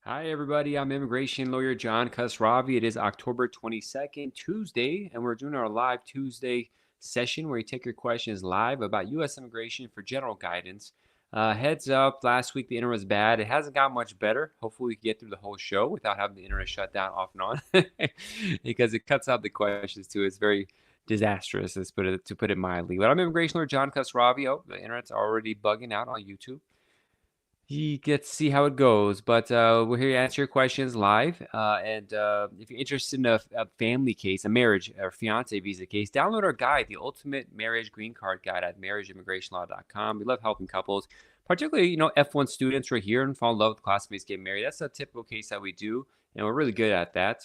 Hi, everybody. I'm immigration lawyer John Khosravi. It is October 22nd, Tuesday, and we're doing our live Tuesday session where you take your questions live about U.S. immigration for general guidance. Heads up, last week the internet was bad. It hasn't got much better. Hopefully, we can get through the whole show without having the internet shut down off and on because it cuts out the questions too. It's very disastrous, to put it mildly. But I'm immigration lawyer John Khosravi. Oh, the internet's already bugging out on YouTube. You get to see how it goes, but we're here to answer your questions live. And if you're interested in a family case, a marriage or fiance visa case, download our guide, the Ultimate Marriage Green Card Guide at marriageimmigrationlaw.com. We love helping couples, particularly F1 students who are here and fall in love with classmates getting married. That's a typical case that we do, and we're really good at that.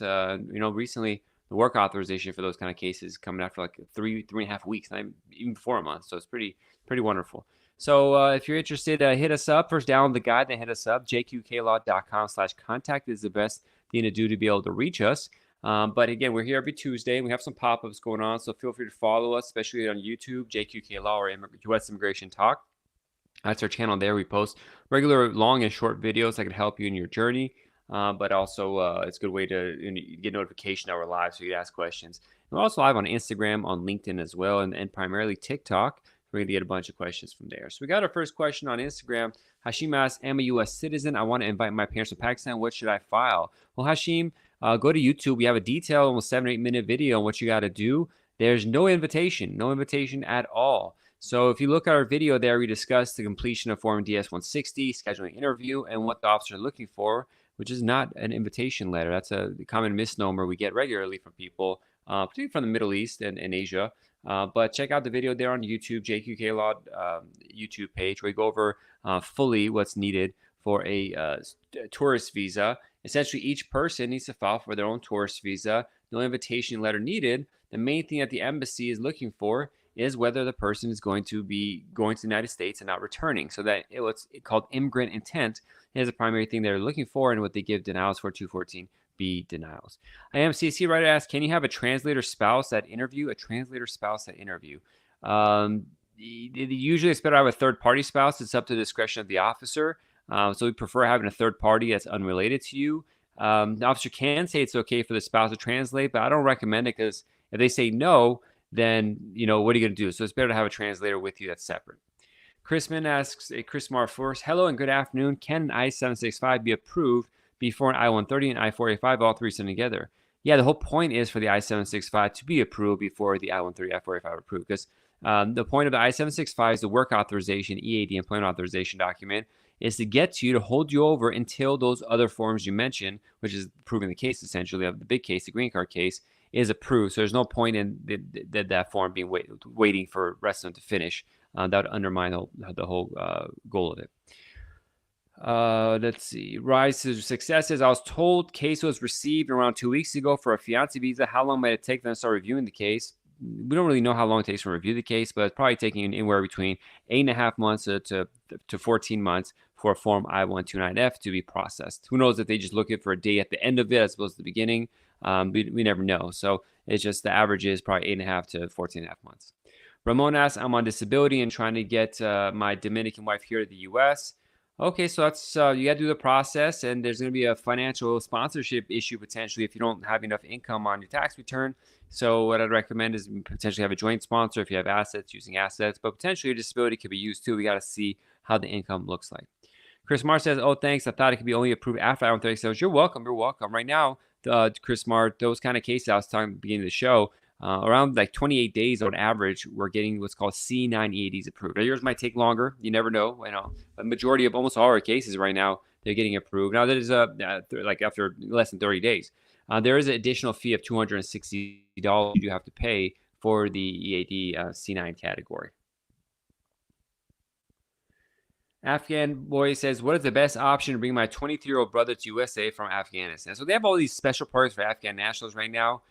Recently the work authorization for those kind of cases coming after like three and a half weeks, not even 4 months. So it's pretty wonderful. So if you're interested, hit us up. First, download the guide, then hit us up. jqqlaw.com/contact is the best thing to do to be able to reach us. But again, we're here every Tuesday, and we have some pop-ups going on, so feel free to follow us, especially on YouTube, JQK Law or U.S. Immigration Talk. That's our channel there. We post regular long and short videos that can help you in your journey, but also it's a good way to get notification that we're live so you can ask questions. We're also live on Instagram, on LinkedIn as well, and primarily TikTok. We're going to get a bunch of questions from there. So we got our first question on Instagram. Hashim asks, I'm a U.S. citizen. I want to invite my parents from Pakistan. What should I file? Well, Hashim, go to YouTube. We have a detailed, almost 7 or 8 minute video on what you got to do. There's no invitation at all. So if you look at our video there, we discuss the completion of Form DS-160, scheduling an interview, and what the officer is looking for, which is not an invitation letter. That's a common misnomer we get regularly from people, particularly from the Middle East and Asia. But check out the video there on YouTube, JQK Law YouTube page, where we go over fully what's needed for a tourist visa. Essentially, each person needs to file for their own tourist visa. No invitation letter needed. The main thing that the embassy is looking for is whether the person is going to be going to the United States and not returning. So that what's called immigrant intent is the primary thing they're looking for, and what they give denials for 214B denials. IMCC writer asks, can you have a translator spouse at interview? A translator spouse at interview. Usually it's better to have a third-party spouse. It's up to the discretion of the officer. So we prefer having a third party that's unrelated to you. The officer can say it's okay for the spouse to translate, but I don't recommend it, because if they say no, then what are you going to do? So it's better to have a translator with you that's separate. Chrisman asks, Chris Mar first, hello and good afternoon. Can an I-765 be approved before an I-130 and I-485, all three sent together? Yeah, the whole point is for the I-765 to be approved before the I-130, I-485 are approved, because the point of the I-765 is the work authorization, EAD, employment authorization document, is to get you to hold you over until those other forms you mentioned, which is proving the case essentially of the big case, the green card case, is approved. So there's no point in that form being waiting for the rest of them to finish. That would undermine the whole goal of it. Let's see. Rise to successes. I was told case was received around 2 weeks ago for a fiancé visa. How long might it take them to start reviewing the case? We don't really know how long it takes to review the case, but it's probably taking anywhere between 8.5 months to 14 months for a Form I-129F to be processed. Who knows if they just look it for a day at the end of it as opposed to the beginning? We never know. So it's just the average is probably 8.5 to 14.5 months. Ramon asks, I'm on disability and trying to get my Dominican wife here to the U.S. Okay, so that's you got to do the process, and there's going to be a financial sponsorship issue potentially if you don't have enough income on your tax return. So what I'd recommend is potentially have a joint sponsor if you have assets, using assets, but potentially your disability could be used too. We got to see how the income looks like. Chris Marr says, oh, thanks. I thought it could be only approved after I-130. You're welcome. You're welcome. Right now, Chris Marr, those kind of cases I was talking at the beginning of the show, around like 28 days on average, we're getting what's called C9 EADs approved. Now, yours might take longer. You never know. The majority of almost all our cases right now, they're getting approved. Now, that is like after less than 30 days. There is an additional fee of $260 you do have to pay for the EAD C9 category. Afghan boy says, what is the best option to bring my 23-year-old brother to USA from Afghanistan? So they have all these special perks for Afghan nationals right now.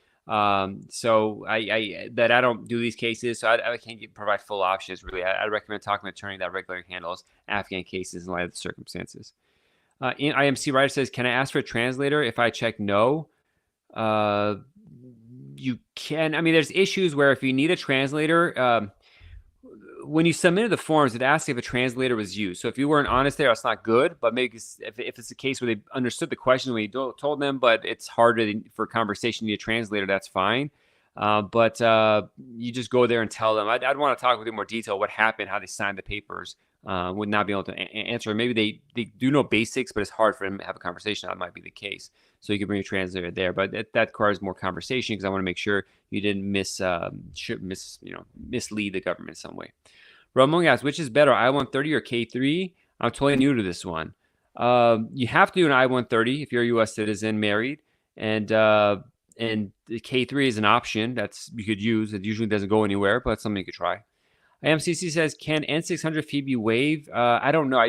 So I don't do these cases, so I can't provide full options really. I recommend talking to an attorney that regularly handles Afghan cases in light of the circumstances. IMC writer says, can I ask for a translator if I check no? You can. I mean, there's issues where if you need a translator, when you submitted the forms, it asked if a translator was used. So if you weren't honest there, that's not good. But maybe if it's a case where they understood the question when you told them, but it's harder for conversation to need a translator, that's fine. But you just go there and tell them. I'd want to talk with you in more detail what happened, how they signed the papers. Would not be able to answer. Maybe they do know basics, but it's hard for them to have a conversation. That might be the case. So you can bring a translator there, but that requires more conversation because I want to make sure you didn't mislead the government in some way. Ramon asks, which is better, I-130 or K3? I'm totally new to this one. You have to do an I-130 if you're a U.S. citizen, married, and the K3 is an option that's you could use. It usually doesn't go anywhere, but it's something you could try. IMCC says, can N600 fee be waived? I don't know.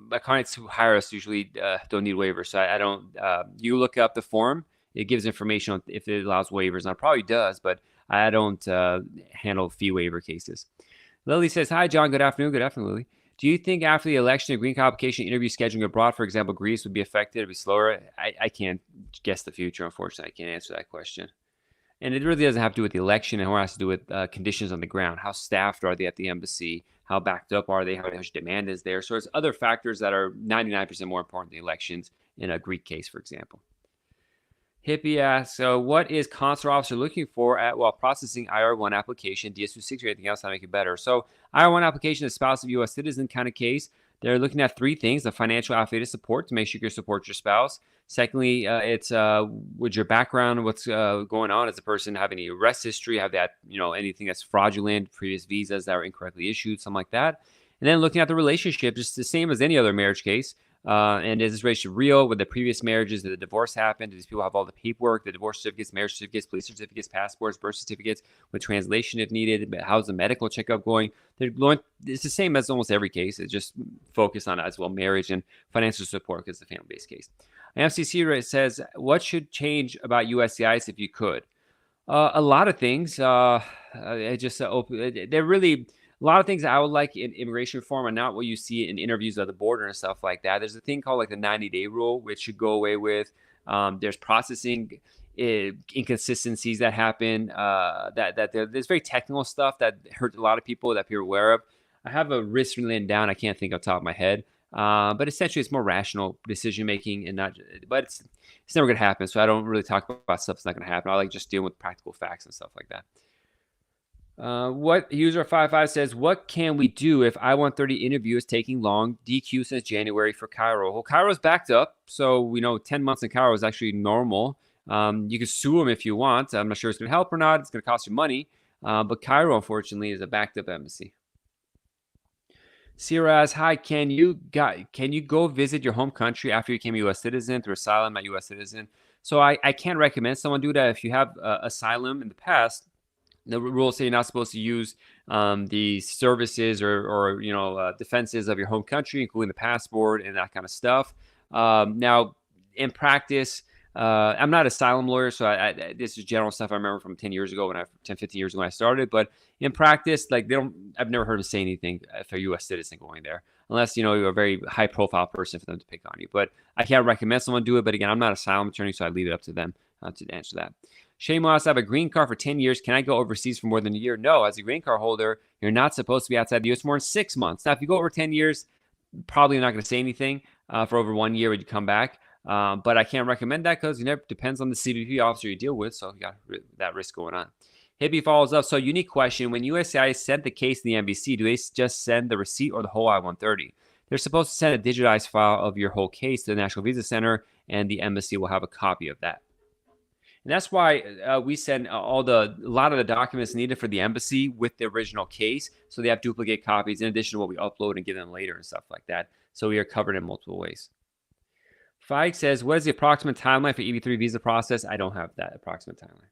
My clients who hire us usually don't need waivers. So I don't, you look up the form. It gives information on if it allows waivers. And it probably does, but I don't handle fee waiver cases. Lily says, hi, John. Good afternoon. Good afternoon, Lily. Do you think after the election, a green card application interview scheduling abroad, for example, Greece, would be affected? It'd be slower? I can't guess the future, unfortunately. I can't answer that question. And it really doesn't have to do with the election. It has to do with conditions on the ground. How staffed are they at the embassy? How backed up are they? How much demand is there? So there's other factors that are 99% more important than the elections in a Greek case, for example. Hippie asks, what is consular officer looking for while processing IR1 application, DS-260, or anything else to make it better? So IR1 application is spouse of U.S. citizen kind of case. They're looking at three things: the financial affidavit support to make sure you can support your spouse. Secondly, it's with your background, what's going on. Does the person have any arrest history? Have that, anything that's fraudulent, previous visas that were incorrectly issued, something like that. And then looking at the relationship, just the same as any other marriage case. And is this relationship real? With the previous marriages, did the divorce happen? Do these people have all the paperwork, the divorce certificates, marriage certificates, police certificates, passports, birth certificates, with translation if needed? How's the medical checkup going? It's the same as almost every case. It's just focus on as well marriage and financial support because it's a family-based case. MCC says, what should change about USCIS if you could? A lot of things. They're really... A lot of things I would like in immigration reform are not what you see in interviews at the border and stuff like that. There's a thing called like the 90-day rule, which should go away with. There's processing inconsistencies that happen. There's very technical stuff that hurts a lot of people that people are aware of. I have a risk written down. I can't think off the top of my head. But essentially, it's more rational decision making and not. But it's never going to happen. So I don't really talk about stuff that's not going to happen. I like just dealing with practical facts and stuff like that. What user 55 says, what can we do if I-130 interview is taking long? DQ since January for Cairo. Well, Cairo's backed up, so we know 10 months in Cairo is actually normal. You can sue them if you want. I'm not sure it's going to help or not. It's going to cost you money. But Cairo, unfortunately, is a backed up embassy. Sierra asks, hi, can you go visit your home country after you became a U.S. citizen through asylum, not U.S. citizen? So I can't recommend someone do that. If you have asylum in the past, the rules say you're not supposed to use the services or defenses of your home country, including the passport and that kind of stuff. Now, in practice, I'm not an asylum lawyer, so this is general stuff I remember from 10 years ago 15 years ago when I started. But in practice, I've never heard them say anything if a U.S. citizen going there, unless you're a very high profile person for them to pick on you. But I can't recommend someone do it. But again, I'm not an asylum attorney, so I leave it up to them to answer that. Shamos, I have a green card for 10 years. Can I go overseas for more than a year? No, as a green card holder, you're not supposed to be outside the U.S. more than 6 months. Now, if you go over 10 years, probably not going to say anything for over 1 year when you come back. But I can't recommend that because it depends on the CBP officer you deal with. So you got that risk going on. Hippie follows up. So unique question. When USCIS sent the case to the NBC, do they just send the receipt or the whole I-130? They're supposed to send a digitized file of your whole case to the National Visa Center, and the embassy will have a copy of that. And that's why we send a lot of the documents needed for the embassy with the original case. So they have duplicate copies in addition to what we upload and give them later and stuff like that. So we are covered in multiple ways. Feig says, what is the approximate timeline for EB3 visa process? I don't have that approximate timeline.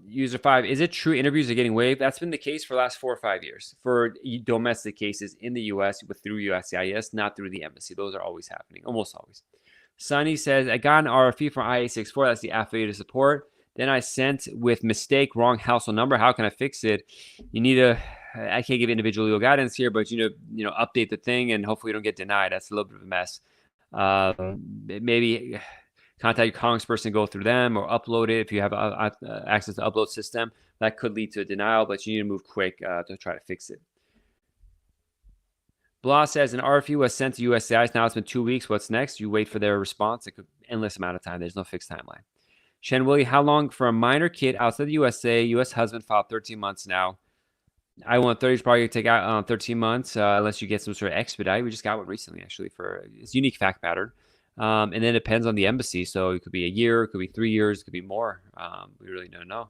User 5, is it true interviews are getting waived? That's been the case for the last 4 or 5 years for domestic cases in the U.S. through USCIS, not through the embassy. Those are always happening, almost always. Sonny says, I got an RFE from IA64. That's the affidavit of support. Then I sent with mistake, wrong household number. How can I fix it? You need I can't give individual legal guidance here, but you update the thing and hopefully you don't get denied. That's a little bit of a mess. Maybe contact your congressperson, go through them, or upload it if you have access to upload system. that could lead to a denial, but you need to move quick to try to fix it. Blah says an RFU was sent to USCIS. Now it's been 2 weeks. What's next? You wait for their response. It could endless amount of time. There's no fixed timeline. Shen Willie, how long for a minor kid outside the USA? U.S. husband filed 13 months now. I-130 is probably going to take out 13 months unless you get some sort of expedite. We just got one recently, actually, for it's unique fact pattern. And then it depends on the embassy. So it could be a year, it could be 3 years, it could be more. We really don't know.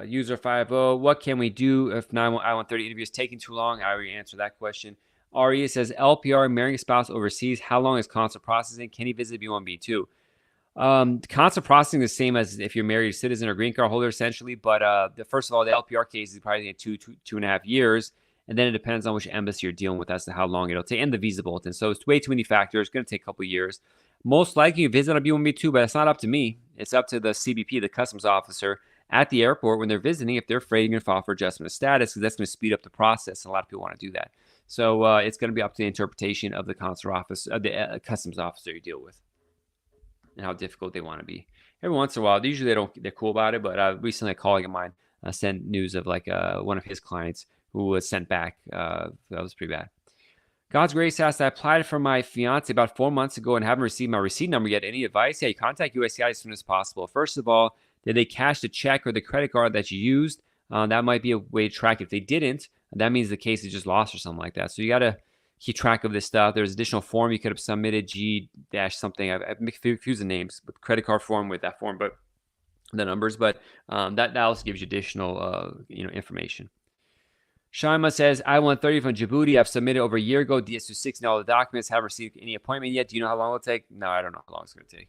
User 50, what can we do if I-130 interview is taking too long? I already answered that question. Ari says, LPR, marrying a spouse overseas. How long is consular processing? Can he visit B1, B2? Consular processing is the same as if you're married, citizen or green card holder, essentially. But first of all, the LPR case is probably two and a half years. And then it depends on which embassy you're dealing with as to how long it'll take, and the visa bulletin. So it's way too many factors. It's going to take a couple of years. Most likely you visit on B1, B2, but it's not up to me. It's up to the CBP, the customs officer at the airport when they're visiting. If they're afraid, you're going to file for adjustment of status because that's going to speed up the process. And a lot of people want to do that. So it's going to be up to the interpretation of the consular office, the customs officer you deal with, and how difficult they want to be. Every once in a while, usually they're cool about it. But recently, a colleague of mine sent news of like one of his clients who was sent back. That was pretty bad. God's Grace asked, I applied for my fiance about 4 months ago and haven't received my receipt number yet. Any advice? Yeah, you contact USCIS as soon as possible. First of all, did they cash the check or the credit card that you used? That might be a way to track it. If they didn't, that means the case is just lost or something like that. So you got to keep track of this stuff. There's additional form you could have submitted, G-something. I've confused the names, but credit card form with that form, but the numbers. But that also gives you additional information. Shaima says, I-130 from Djibouti. I've submitted over a year ago. DS-260 all the documents. Haven't received any appointment yet. Do you know how long it'll take? No, I don't know how long it's going to take.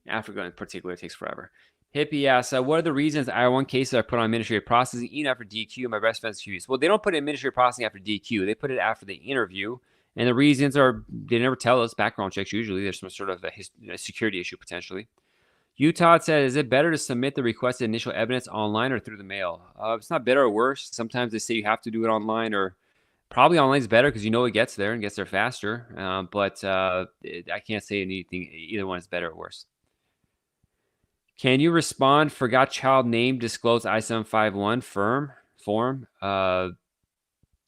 Africa in particular takes forever. Hippie asks, what are the reasons I-1 cases are put on administrative processing even after DQ? My best friend's curious. Well, they don't put administrative processing after DQ. They put it after the interview. And the reasons are they never tell us. Background checks usually. There's some sort of a security issue potentially. Utah said, is it better to submit the requested initial evidence online or through the mail? It's not better or worse. Sometimes they say you have to do it online, or probably online is better because you know it gets there and gets there faster. But I can't say anything. Either one is better or worse. Can you respond? Forgot child name disclosed I-751 form.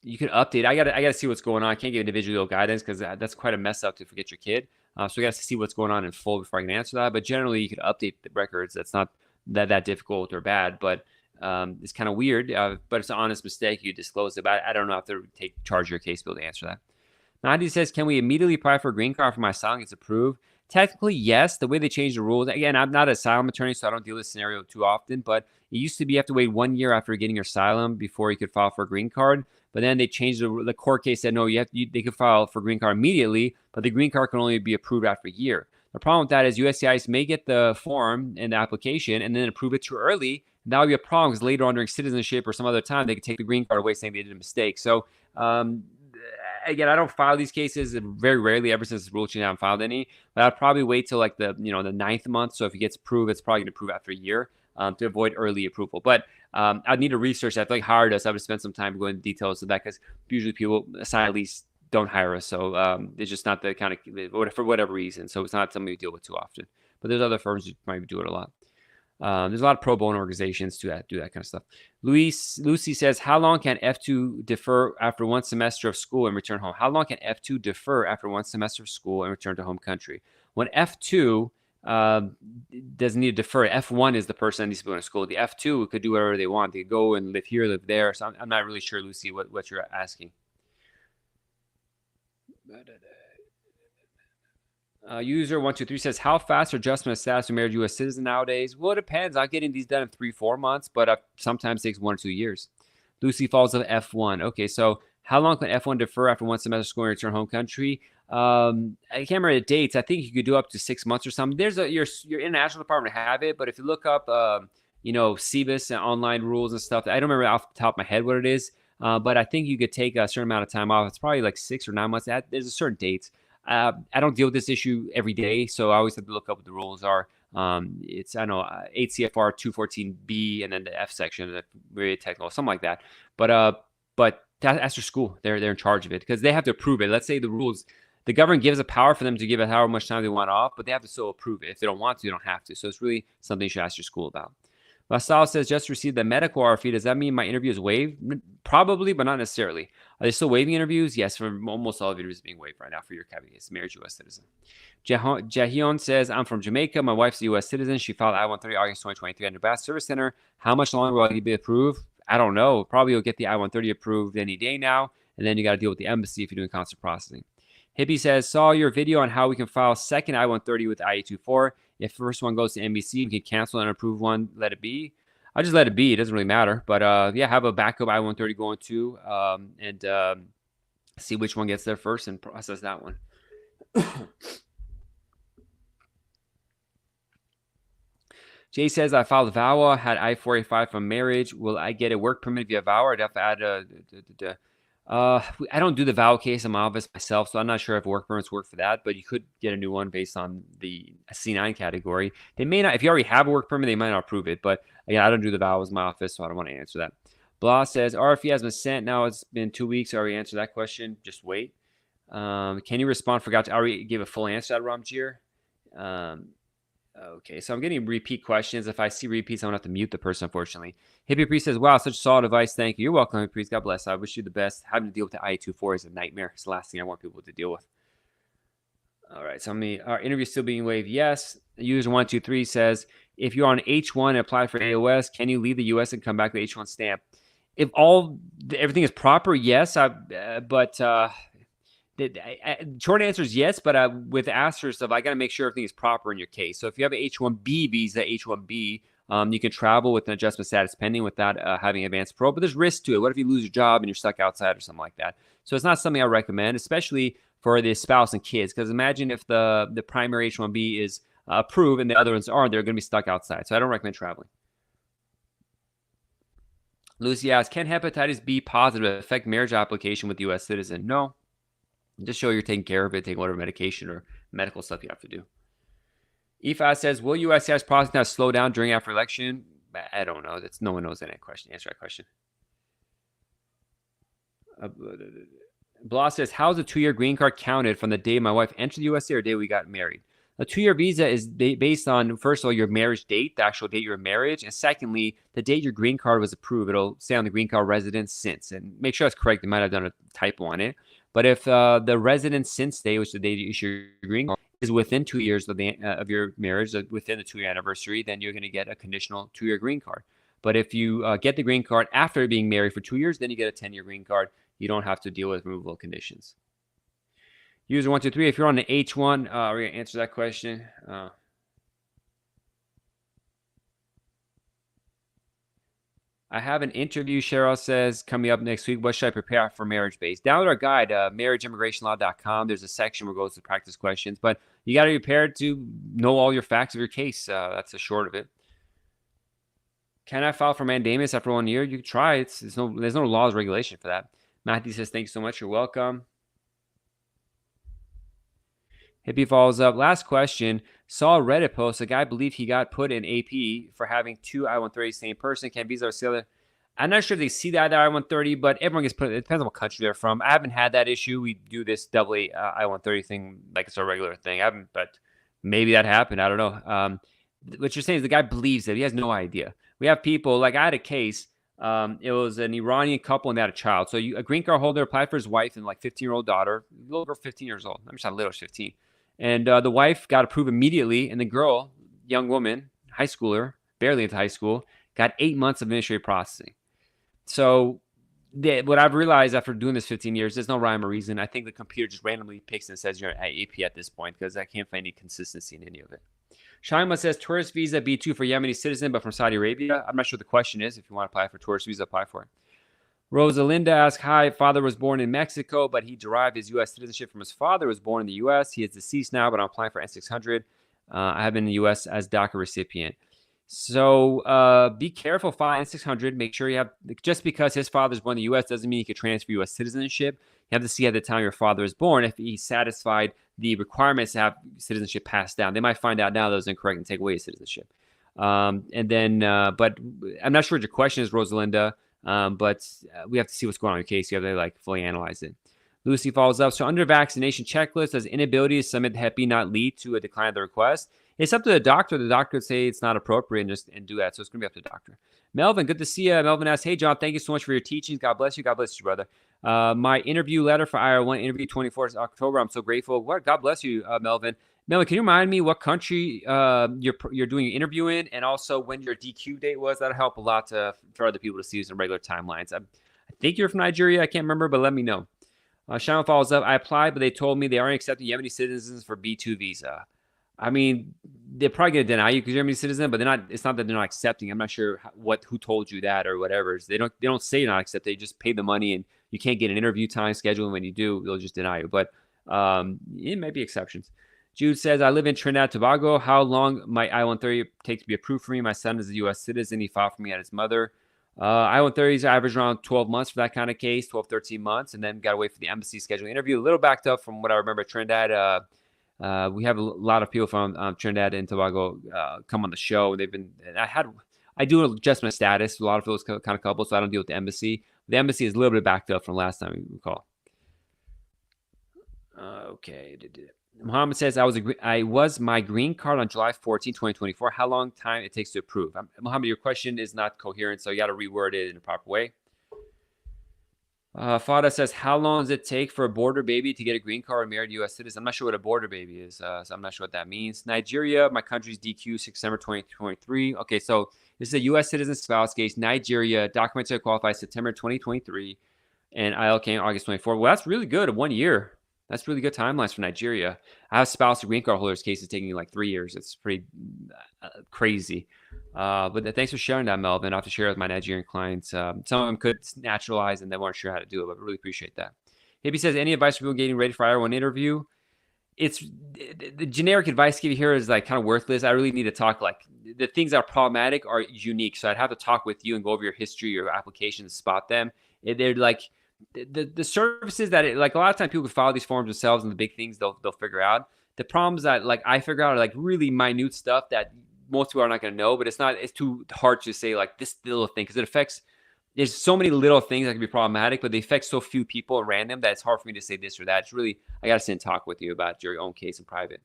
You can update. I gotta see what's going on. I can't give individual guidance because that's quite a mess up to forget your kid. So we got to see what's going on in full before I can answer that. But generally, you could update the records. That's not that difficult or bad, but it's kind of weird. But it's an honest mistake. You disclose it. But I don't know if to take charge of your case to be able to answer that. Nadi says, can we immediately apply for a green card if my asylum gets approved? Technically, yes. The way they changed the rules. Again, I'm not an asylum attorney, so I don't deal with this scenario too often. But it used to be you have to wait 1 year after getting your asylum before you could file for a green card. But then they changed the court case said, no, they could file for green card immediately, but the green card can only be approved after a year. The problem with that is USCIS may get the form and the application and then approve it too early. And that would be a problem because later on during citizenship or some other time, they could take the green card away saying they did a mistake. So again, I don't file these cases very rarely. Ever since the rule change, I haven't filed any. But I'd probably wait till like the 9th month. So if it gets approved, it's probably going to approve after a year to avoid early approval. But I'd need to research that. If like hired us, I would spend some time going into details of that because usually people assign least don't hire us. So it's just not the kind of, for whatever reason. So it's not something we deal with too often. But there's other firms who might do it a lot. There's a lot of pro bono organizations do that kind of stuff. Lucy says, how long can F2 defer after 1 semester of school and return home? How long can F2 defer after 1 semester of school and return to home country? When F2 doesn't need to defer, F1 is the person that needs to be going to school. The F2 could do whatever they want. They could go and live here, live there. So I'm not really sure, Lucy, what you're asking. User 123 says, how fast are adjustment of status to married U.S. citizen nowadays? Well, it depends. I'm getting these done in 3-4 months, but sometimes takes 1 or 2 years. Lucy falls of F1. Okay, so how long can F1 defer after 1 semester school and return home country? I can't remember the dates. I think you could do up to 6 months or something. There's your international department have it, but if you look up, CBIS and online rules and stuff, I don't remember off the top of my head what it is, but I think you could take a certain amount of time off. It's probably like 6 or 9 months. There's a certain dates. I don't deal with this issue every day, so I always have to look up what the rules are. It's 8 CFR 214B and then the F section, very technical, something like that. But that's their school. They're in charge of it because they have to approve it. Let's say the the government gives a power for them to give it however much time they want off, but they have to still approve it. If they don't want to, they don't have to. So it's really something you should ask your school about. LaSalle says, just received the medical RFE. Does that mean my interview is waived? Probably, but not necessarily. Are they still waiving interviews? Yes, for almost all of interviews being waived right now for your caveats. Marriage U.S. citizen. Jahion says, I'm from Jamaica. My wife's a U.S. citizen. She filed I-130 August 2023 at Nebraska Service Center. How much longer will I be approved? I don't know. Probably you'll get the I-130 approved any day now, and then you got to deal with the embassy if you're doing consular processing. Hippie says, saw your video on how we can file second I-130 with I-824. If first one goes to NBC, we can cancel and approve one, let it be. I'll just let it be. It doesn't really matter. But yeah, have a backup I-130 going too, and see which one gets there first and process that one. Jay says, I filed VAWA, had I-485 from marriage. Will I get a work permit via VAWA, or do I have to add I don't do the VAWA case in my office myself, so I'm not sure if work permits work for that, but you could get a new one based on the C9 category. They may not, if you already have a work permit, they might not approve it, but again, I don't do the VAWAs in my office, so I don't want to answer that. Blah says, RFE has been sent. Now it's been 2 weeks. I already answered that question. Just wait. Can you respond? Forgot to already give a full answer to that, Ramjir. Okay, so I'm getting repeat questions. If I see repeats, I'm going to have to mute the person, unfortunately. Hippie Priest says, wow, such a solid advice. Thank you. You're welcome, Hippie Priest. God bless. I wish you the best. Having to deal with the I-24 is a nightmare. It's the last thing I want people to deal with. All right, so our interview still being waived. Yes. User 123 says, if you're on H1 and apply for AOS, can you leave the U.S. and come back with H1 stamp? If everything is proper, yes. The short answer is yes, but with asterisks of I got to make sure everything is proper in your case. So if you have an H-1B visa, H-1B, you can travel with an adjustment status pending without having advanced parole. But there's risk to it. What if you lose your job and you're stuck outside or something like that? So it's not something I recommend, especially for the spouse and kids. Because imagine if the primary H-1B is approved and the other ones aren't, they're going to be stuck outside. So I don't recommend traveling. Lucy asks, can hepatitis B positive affect marriage application with U.S. citizen? No. Just show you're taking care of it, taking whatever medication or medical stuff you have to do. EFA says, will USCIS process now slow down during after election? I don't know. No one knows that question. Answer that question. Blah says, how's a 2-year green card counted from the day my wife entered the USA or the day we got married? A 2-year visa is based on, first of all, your marriage date, the actual date you were married, and secondly, the date your green card was approved. It'll say on the green card residence since, and make sure that's correct. They might have done a typo on it. But if the residence since day, which is the day you issue your green card, is within 2 years of your marriage, within the 2-year anniversary, then you're going to get a conditional 2-year green card. But if you get the green card after being married for 2 years, then you get a 10-year green card. You don't have to deal with removal conditions. User 123, if you're on the H1, we're going to answer that question. I have an interview, Cheryl says, coming up next week. What should I prepare for marriage base? Download our guide, marriageimmigrationlaw.com. There's a section where it goes to practice questions, but you got to be prepared to know all your facts of your case. That's the short of it. Can I file for mandamus after 1 year? You can try. There's no laws regulation for that. Matthew says, thanks so much. You're welcome. Hippie follows up. Last question. Saw a Reddit post. A guy believed he got put in AP for having 2 I-130 same person. Can visa or the other? I'm not sure if they see that I-130, but everyone gets put. It depends on what country they're from. I haven't had that issue. We do this double I-130 thing like it's a regular thing. I haven't, but maybe that happened. I don't know. What you're saying is the guy believes it. He has no idea. We have people, like I had a case. It was an Iranian couple and they had a child. So a green card holder applied for his wife and like 15-year-old daughter, a little over 15 years old. I'm just not little, 15. And the wife got approved immediately. And the girl, young woman, high schooler, barely into high school, got 8 months of administrative processing. So what I've realized after doing this 15 years, there's no rhyme or reason. I think the computer just randomly picks and says you're at AP at this point because I can't find any consistency in any of it. Shaima says tourist visa B2 for Yemeni citizen, but from Saudi Arabia. I'm not sure the question is. If you want to apply for tourist visa, apply for it. Rosalinda asks, hi, father was born in Mexico, but he derived his U.S. citizenship from his father, who was born in the U.S. He is deceased now, but I'm applying for N600. I have been in the U.S. as DACA recipient. So be careful filing N600. Make sure you have, just because his father's born in the U.S. doesn't mean you can transfer U.S. citizenship. You have to see at the time your father was born if he satisfied the requirements to have citizenship passed down. They might find out now that was incorrect and take away his citizenship. But I'm not sure what your question is, Rosalinda. But we have to see what's going on in your case. You have to fully analyze it. Lucy follows up. So under vaccination checklist, does inability to submit Hep B not lead to a decline of the request? It's up to the doctor. The doctor would say it's not appropriate and do that. So it's going to be up to the doctor. Melvin, good to see you. Melvin asks, hey, John, thank you so much for your teachings. God bless you. God bless you, brother. My interview letter for IR1 interview 24th October. I'm so grateful. What? God bless you, Melvin. Melvin, can you remind me what country you're doing your interview in, and also when your DQ date was? That'll help a lot for other people to see some regular timelines. I think you're from Nigeria. I can't remember, but let me know. Shannon follows up. I applied, but they told me they aren't accepting Yemeni citizens for B2 visa. I mean, they're probably going to deny you because you're a Yemeni citizen, but they're not. It's not that they're not accepting. I'm not sure who told you that or whatever. They don't say you're not accepted. They just pay the money, and you can't get an interview time scheduled. And when you do, they'll just deny you. But it may be exceptions. Jude says, I live in Trinidad and Tobago. How long might I-130 take to be approved for me? My son is a U.S. citizen. He filed for me at his mother. I-130s average around 12 months for that kind of case, 12, 13 months, and then got to wait for the embassy scheduling interview. A little backed up from what I remember. Trinidad, we have a lot of people from Trinidad and Tobago come on the show. I do adjustment status. A lot of those kind of couples, so I don't deal with the embassy. The embassy is a little bit backed up from last time we recall. Okay. Muhammad says, I was my green card on July 14, 2024. How long time it takes to approve? Muhammad, your question is not coherent, so you got to reword it in a proper way. Fada says, how long does it take for a border baby to get a green card or married U.S. citizen? I'm not sure what a border baby is, so I'm not sure what that means. Nigeria, my country's DQ, September 2023. Okay, so this is a U.S. citizen spouse case. Nigeria, documentary qualified September 2023, and IL came August 24. Well, that's really good, 1 year. That's really good timelines for Nigeria. I have spouse green card holders cases taking like 3 years. It's pretty crazy. But thanks for sharing that, Melvin. I have to share it with my Nigerian clients. Some of them could naturalize and they weren't sure how to do it, but really appreciate that. Hippie says, any advice for people getting ready for IR1 interview? It's the generic advice I give you here is like kind of worthless. I really need to talk like the things that are problematic are unique. So I'd have to talk with you and go over your history, your application to spot them. They're like, the services that like a lot of times people can file these forms themselves and the big things they'll figure out. The problems that like I figure out are like really minute stuff that most people are not going to know, but it's too hard to say like this little thing because it affects. There's so many little things that can be problematic, but they affect so few people at random that it's hard for me to say this or that. It's really I got to sit and talk with you about your own case in private.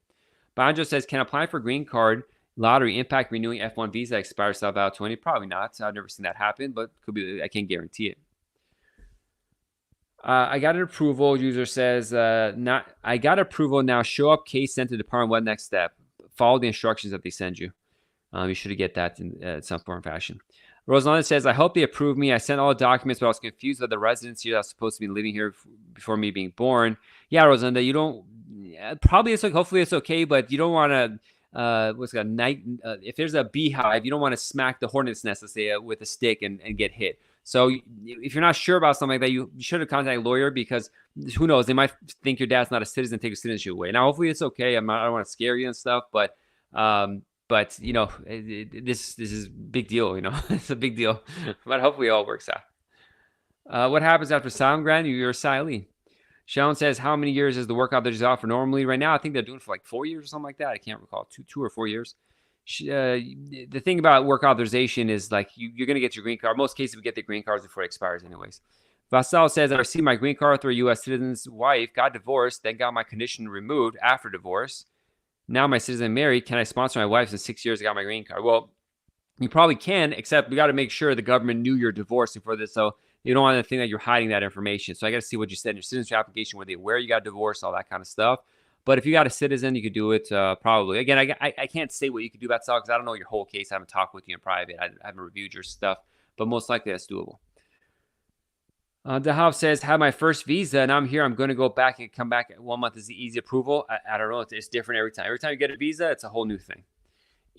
Banjo says, can apply for green card lottery impact renewing F1 visa expires about 20? Probably not. I've never seen that happen, but could be. I can't guarantee it. I got an approval. User says, I got approval now. Show up case sent to department. What next step? Follow the instructions that they send you. You should get that in some form or fashion. Rosalind says, I hope they approve me. I sent all the documents, but I was confused about the residence here that's supposed to be living here before me being born. Yeah, Rosalind, you don't, probably it's like, hopefully it's okay, but you don't want to, if there's a beehive, you don't want to smack the hornet's nest, let's say, with a stick and get hit. So if you're not sure about something like that, you should have contacted a lawyer because who knows, they might think your dad's not a citizen, take your citizenship away. Now, hopefully it's okay. I don't want to scare you and stuff, but you know, this is a big deal. You know, it's a big deal, but hopefully it all works out. What happens after asylum grant? You're asylee. Sharon says, how many years is the work authorization offer normally? Right now, I think they're doing for like 4 years or something like that. I can't recall, two or 4 years. The thing about work authorization is like you're going to get your green card. Most cases, we get the green cards before it expires anyways. Vassal says, I received my green card through a U.S. citizen's wife, got divorced, then got my condition removed after divorce. Now my citizen married. Can I sponsor my wife? In 6 years, I got my green card. Well, you probably can, except we got to make sure the government knew you're divorcing for this. So you don't want to think that you're hiding that information. So I got to see what you said in your citizenship application, where they aware you got divorced, all that kind of stuff. But if you got a citizen, you could do it probably. Again, I can't say what you could do about Sal because I don't know your whole case. I haven't talked with you in private. I haven't reviewed your stuff. But most likely that's doable. Dahav says, have my first visa and I'm here. I'm going to go back and come back. 1 month is the easy approval. I don't know. It's different every time. Every time you get a visa, it's a whole new thing.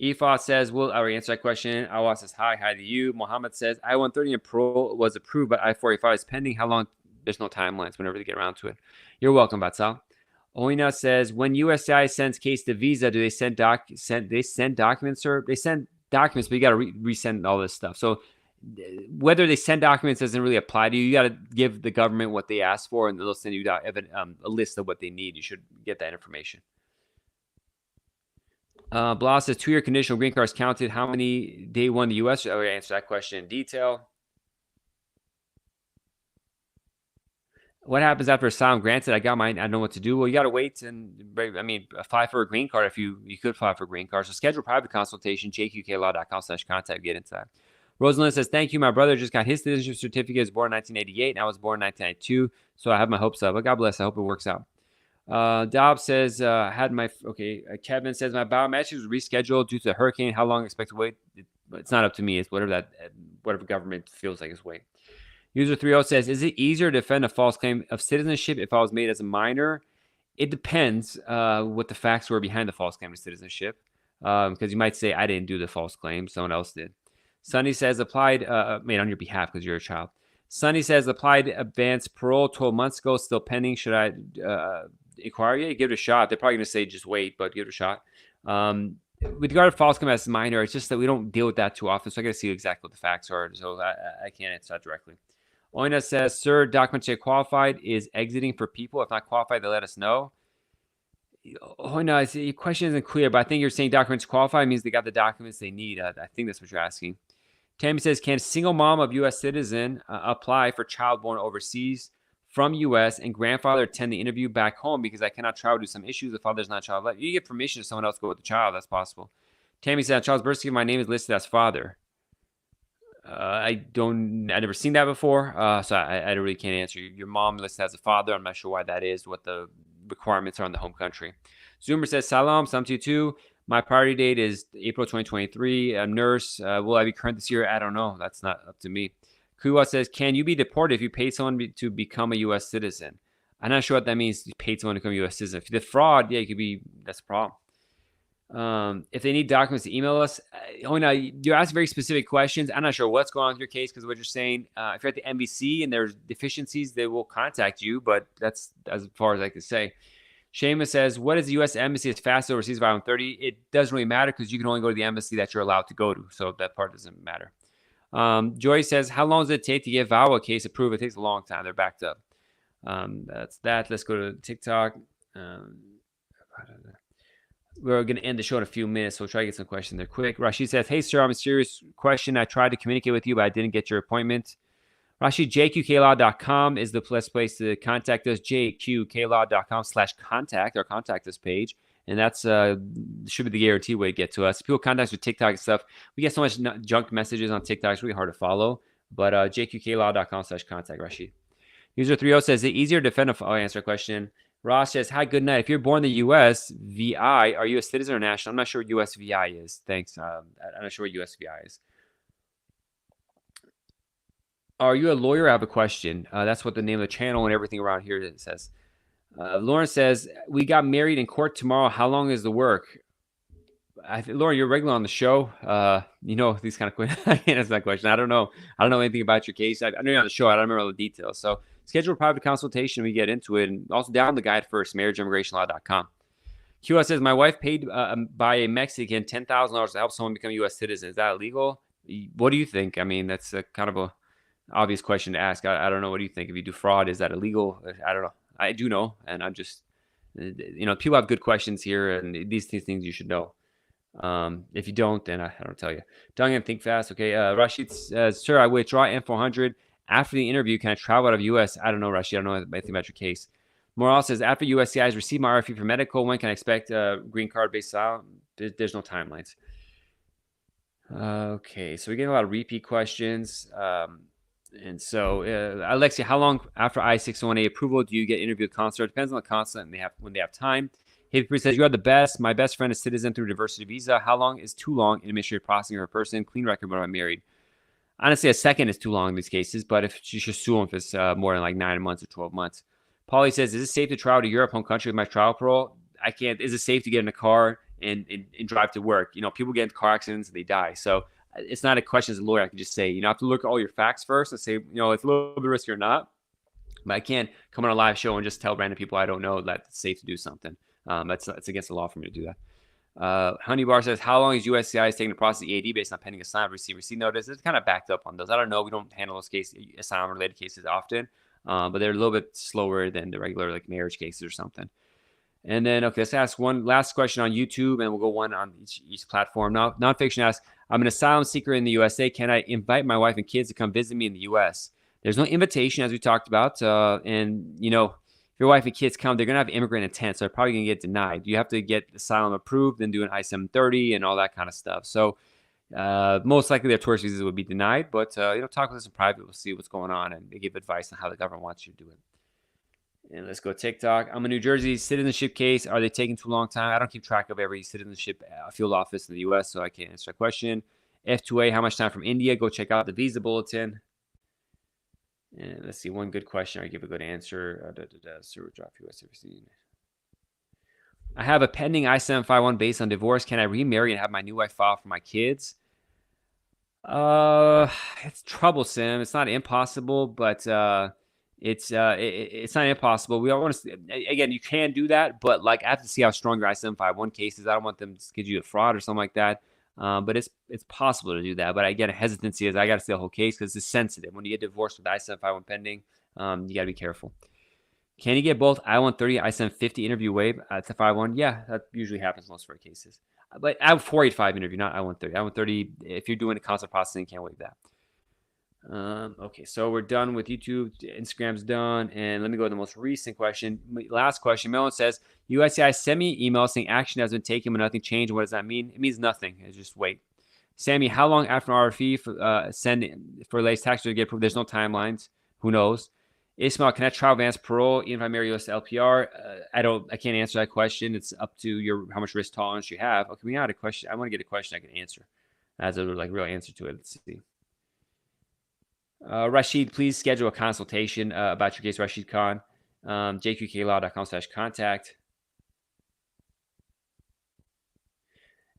Ifah says, will I already answer that question? Awad says, hi to you. Mohammed says, I-130 and Pro was approved, but I-485 is pending. How long? There's no timelines whenever they get around to it. You're welcome, Batsal. Oina says, when USCI sends case to visa, do they send documents, or they send documents, but you got to resend all this stuff. So whether they send documents doesn't really apply to you. You got to give the government what they ask for, and they'll send you a list of what they need. You should get that information. Blah says 2-year conditional green cards counted. How many day one the U.S.? Oh, I answer that question in detail. What happens after asylum granted? I got mine. I don't know what to do. Well, you got to wait and, apply for a green card if you could apply for a green card. So schedule a private consultation, jqqlaw.com/contact. Get into that. Rosalind says, thank you. My brother just got his citizenship certificate. He was born in 1988 and I was born in 1992. So I have my hopes up. But God bless. I hope it works out. Dobbs says, Kevin says, my biometrics was rescheduled due to the hurricane. How long expect to wait? It's not up to me. It's whatever government feels like is wait. User 30 says, is it easier to defend a false claim of citizenship if I was made as a minor? It depends what the facts were behind the false claim of citizenship. Because you might say, I didn't do the false claim. Someone else did. Sonny says, applied, made on your behalf because you're a child. Sonny says, applied advanced parole 12 months ago, still pending. Should I inquire? Yeah, give it a shot. They're probably going to say, just wait, but give it a shot. With regard to false claim as a minor, it's just that we don't deal with that too often. So I got to see exactly what the facts are. So I can't answer that directly. Oina says, sir, documentary qualified is exiting for people. If not qualified, they let us know. Oina, your question isn't clear, but I think you're saying documents qualified means they got the documents they need. I think that's what you're asking. Tammy says, can single mom of U.S. citizen apply for child born overseas from U.S. and grandfather attend the interview back home because I cannot travel due to some issues. The father's not child. You get permission to someone else to go with the child. That's possible. Tammy said, child's birth certificate, my name is listed as father. I've never seen that before, so I really can't answer. Your mom listed as a father. I'm not sure why that is, what the requirements are in the home country. Zoomer says, Salam, Sam22. My priority date is April 2023. I'm nurse. Will I be current this year? I don't know. That's not up to me. Kuwa says, can you be deported if you paid someone to become a U.S. citizen? I'm not sure what that means, you paid someone to become a U.S. citizen. If you did fraud, yeah, you could be, that's a problem. If they need documents to email us, you're asking very specific questions. I'm not sure what's going on with your case because what you're saying, if you're at the embassy and there's deficiencies, they will contact you, but that's as far as I can say. Seamus says, what is the U.S. embassy is fast overseas by 30? It doesn't really matter because you can only go to the embassy that you're allowed to go to, so that part doesn't matter. Joy says, how long does it take to get VAWA case approved? It takes a long time. They're backed up. That's that. Let's go to TikTok. We're going to end the show in a few minutes, so we'll try to get some questions there quick. Rashid says, hey, sir, I'm a serious question. I tried to communicate with you, but I didn't get your appointment. Rashid, jqqlaw.com is the best place to contact us, jqqlaw.com/contact, our contact us page. And that's should be the guaranteed way to get to us. People contact us with TikTok and stuff. We get so much junk messages on TikTok. It's really hard to follow. But jqqlaw.com/contact, Rashid. User 30 says, is it easier to defend I'll answer a question. Ross says, hi, good night. If you're born in the U.S., VI, are you a citizen or national? I'm not sure what U.S. VI is. Thanks. I'm not sure what U.S. VI is. Are you a lawyer? I have a question. That's what the name of the channel and everything around here says. Lauren says, we got married in court tomorrow. How long is the work? Lauren, you're regular on the show. These kind of questions. I can't answer that question. I don't know. I don't know anything about your case. I know you're on the show. I don't remember all the details. So schedule a private consultation. We get into it. And also down the guide first, marriageimmigrationlaw.com. QS says, my wife paid by a Mexican $10,000 to help someone become a U.S. citizen. Is that illegal? What do you think? I mean, that's a kind of a obvious question to ask. I don't know. What do you think? If you do fraud, is that illegal? I don't know. I do know. And I'm just, people have good questions here. And these things you should know. If you don't, then I don't tell you. Dungan, think fast. Okay. Rashid says, sir, I withdraw M400 after the interview. Can I travel out of U.S.? I don't know, Rashid. I don't know anything about your case. Morales says, after USCI has received my RFE for medical, when can I expect a green card based out? There's no timelines. Okay. So we're getting a lot of repeat questions. And so, Alexia, how long after I-601A approval do you get interviewed with consular? It depends on the consulate and when they have time. Hippie says, you are the best. My best friend is citizen through diversity visa. How long is too long in administrative processing for a person? Clean record when I'm married. Honestly, a second is too long in these cases, but if you should sue him if it's more than like 9 months or 12 months. Paulie says, is it safe to travel to Europe, home country, with my travel parole? I can't. Is it safe to get in a car and drive to work? People get into car accidents and they die. So it's not a question as a lawyer. I can just say, I have to look at all your facts first and say, it's a little bit risky or not. But I can't come on a live show and just tell random people I don't know that it's safe to do something. That's against the law for me to do that. Honey Bar says, how long is USCI taking to process the EAD based on pending assignment receipt notice? It's kind of backed up on those. I don't know. We don't handle those cases, assignment related cases often, but they're a little bit slower than the regular like marriage cases or something. And then, okay, let's ask one last question on YouTube, and we'll go one on each platform. Now, Nonfiction asks, I'm an asylum seeker in the USA. Can I invite my wife and kids to come visit me in the US? There's no invitation, as we talked about. And, you know, if your wife and kids come, they're going to have immigrant intent. So they're probably going to get denied. You have to get asylum approved and do an I-730 and all that kind of stuff. So most likely their tourist visas would be denied. But, you know, talk with us in private. We'll see what's going on. And they give advice on how the government wants you to do it. And let's go TikTok. I'm a New Jersey citizenship case. Are they taking too long time? I don't keep track of every citizenship field office in the U.S., so I can't answer that question. F2A, how much time from India? Go check out the visa bulletin. And let's see, one good question. I give a good answer. I have a pending I-751 based on divorce. Can I remarry and have my new wife file for my kids? It's troublesome. It's not impossible, but it's not impossible. We don't want to. Again, you can do that, but like I have to see how strong your I-751 case is. I don't want them to get you a fraud or something like that. But it's possible to do that. But again, hesitancy is I got to see the whole case because it's sensitive. When you get divorced with I-751 pending, you got to be careful. Can you get both I-130, I-750 interview waived at the 51? Yeah, that usually happens most of our cases. But I-485 interview, not I-130. I-130, if you're doing a consular processing, you can't waive that. Okay, so we're done with YouTube. Instagram's done. And let me go to the most recent question. Last question. Melon says, USCIS sent me an email saying action has been taken but nothing changed. What does that mean? It means nothing. It's just wait. Sammy, how long after an RFE for latest tax to get approved? There's no timelines. Who knows? Ismail, can I trial advance parole even if I marry US LPR? I can't answer that question. It's up to how much risk tolerance you have. Okay, we got a question. I want to get a question I can answer as a real answer to it. Let's see. Rashid, please schedule a consultation about your case, Rashid Khan. jqqlaw.com/contact.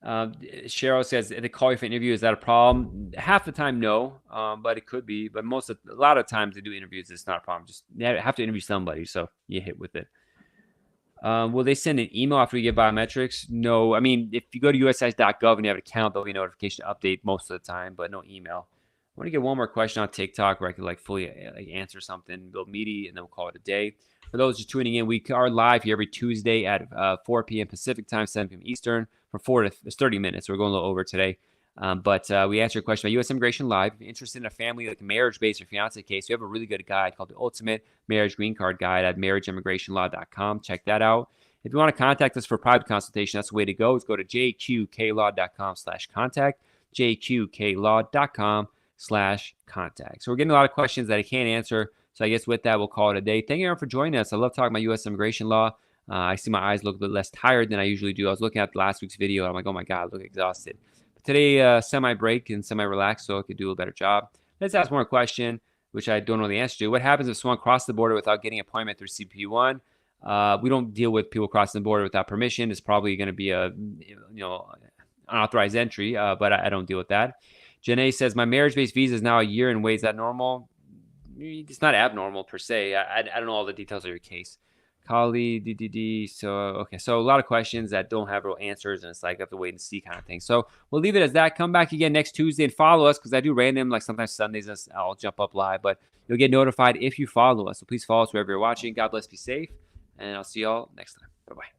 Cheryl says, if they call you for an interview, is that a problem? Half the time, no, but it could be. But a lot of times they do interviews, it's not a problem. Just you have to interview somebody, so you hit with it. Will they send an email after you get biometrics? No. I mean, if you go to USCIS.gov and you have an account, there'll be a notification to update most of the time, but no email. I want to get one more question on TikTok where I could fully answer something, build meaty, and then we'll call it a day. For those just tuning in, we are live here every Tuesday at 4 p.m. Pacific time, 7 p.m. Eastern for 30 minutes. We're going a little over today. But we answer a question about U.S. immigration live. If you're interested in a family like marriage-based or fiance case, we have a really good guide called the Ultimate Marriage Green Card Guide at marriageimmigrationlaw.com. Check that out. If you want to contact us for private consultation, that's the way to go. Is go to jqqlaw.com/contact, jqqlaw.com/contact. So we're getting a lot of questions that I can't answer. So I guess with that, we'll call it a day. Thank you everyone for joining us. I love talking about U.S. immigration law. I see my eyes look a bit less tired than I usually do. I was looking at last week's video. And I'm like, oh my God, I look exhausted. But today, semi-break and semi-relaxed, so I could do a better job. Let's ask one more question, which I don't know the answer to. What happens if someone crosses the border without getting an appointment through CP1? We don't deal with people crossing the border without permission. It's probably going to be a unauthorized entry, but I don't deal with that. Janae says, my marriage-based visa is now a year and wait. Is that normal? It's not abnormal per se. I don't know all the details of your case. Kali, DDD. So, okay. So a lot of questions that don't have real answers, and it's like I have to wait and see kind of thing. So we'll leave it as that. Come back again next Tuesday and follow us because I do random, sometimes Sundays I'll jump up live, but you'll get notified if you follow us. So please follow us wherever you're watching. God bless, be safe, and I'll see y'all next time. Bye-bye.